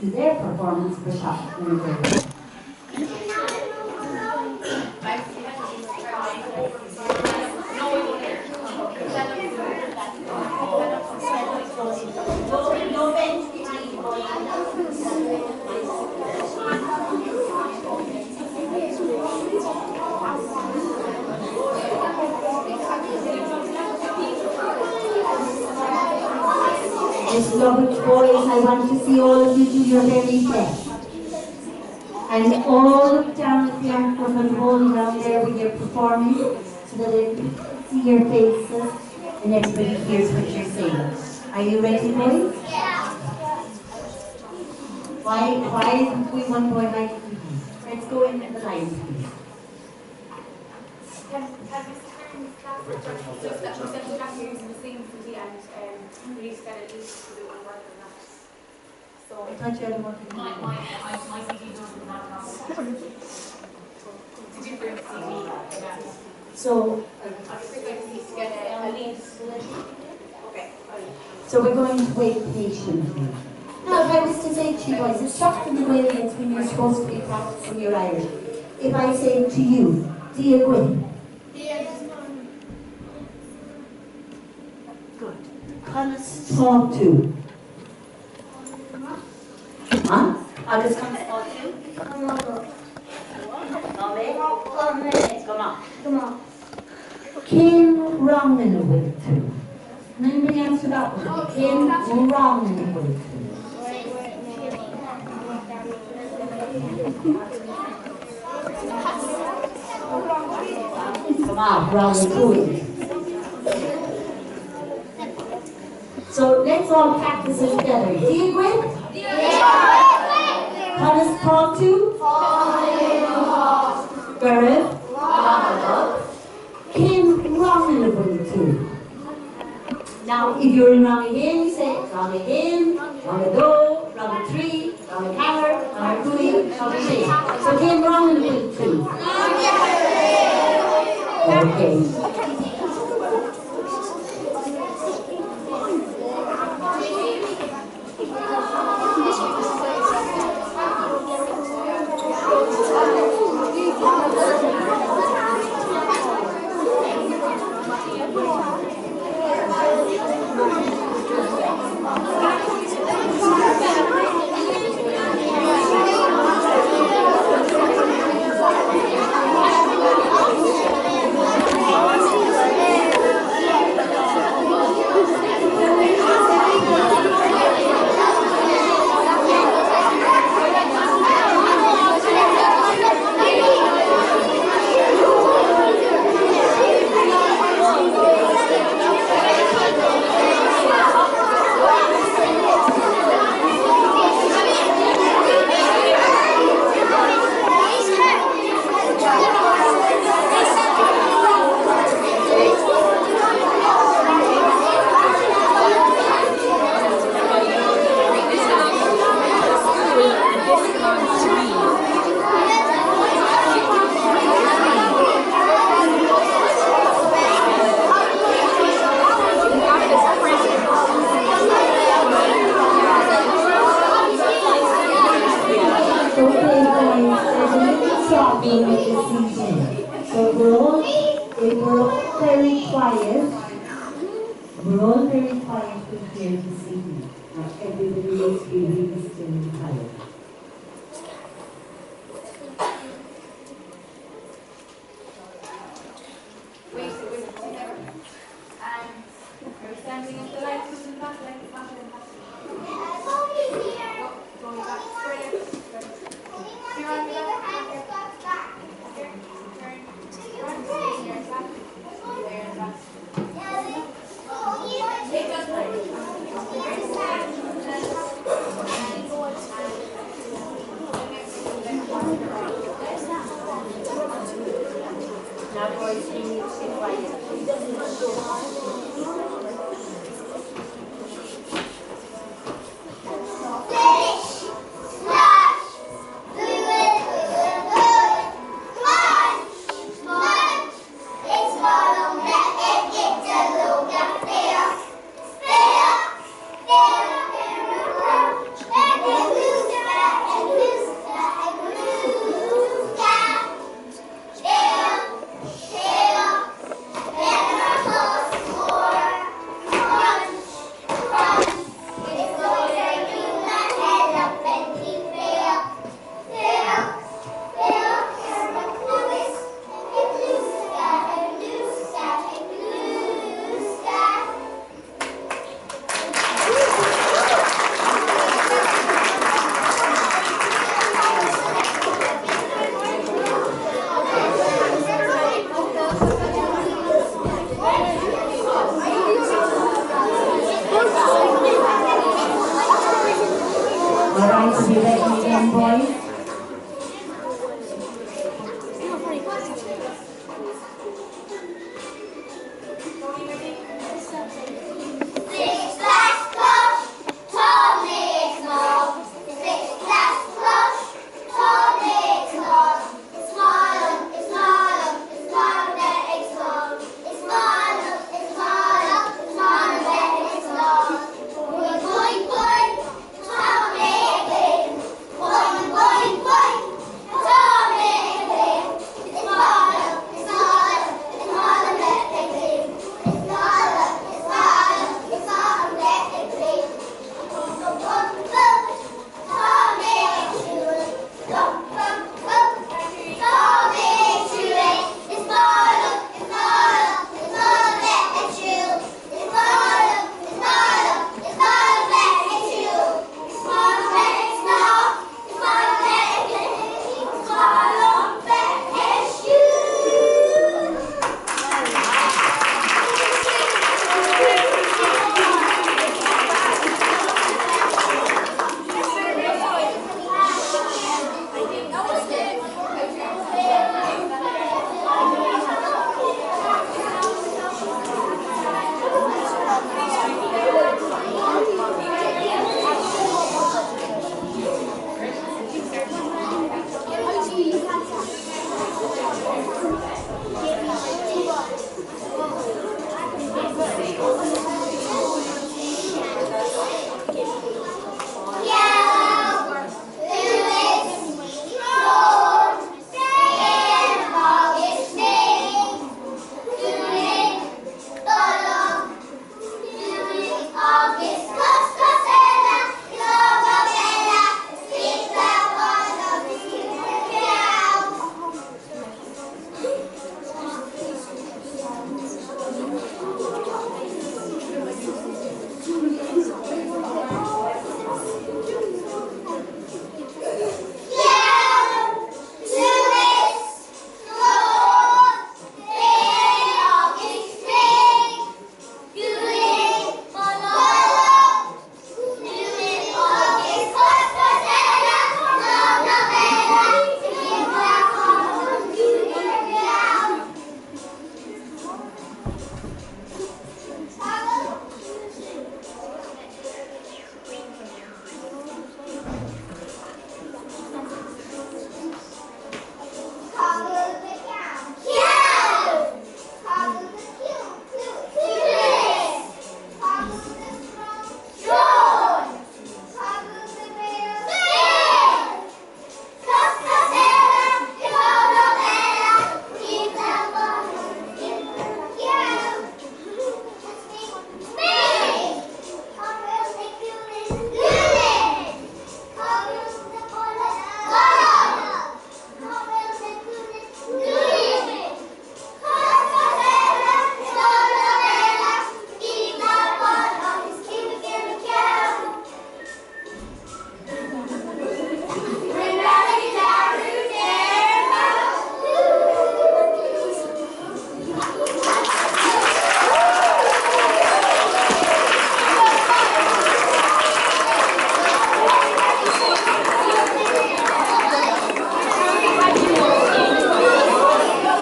to their performance for shot number 3. Miss Lovett boys, I want to see all of you do your very best. And all of down at the microphone holding down there with your performing so that I can see your faces and everybody hears what you're saying. Are you ready, boys? Yeah. Why isn't we one boy like you? Let's go in the line, please. So I thought you had one. My CD doesn't have that. So so we're going to wait patiently. Now, if I was to say to you boys, it's shocking the way it's when you're supposed to be practicing your Irish. If I say to you, Dia Gwyn. Good. Conas talk to. Huh? How does Conas talk to? Come on. Come on. Kim wrong in the way to. Anybody answer that one? Kim wrong in the way to. Come on, wrong in the way. So let's all practice it together. Do you agree? Conas talk to? Gareth? Kim wrong in the way to. Now, if you're in wrong again, you say wrong again, wrong a do, wrong a tree, wrong a hammer, wrong a cooey, wrong a shake. So Kim wrong in the way too. Okay. guys will be ready again, boys.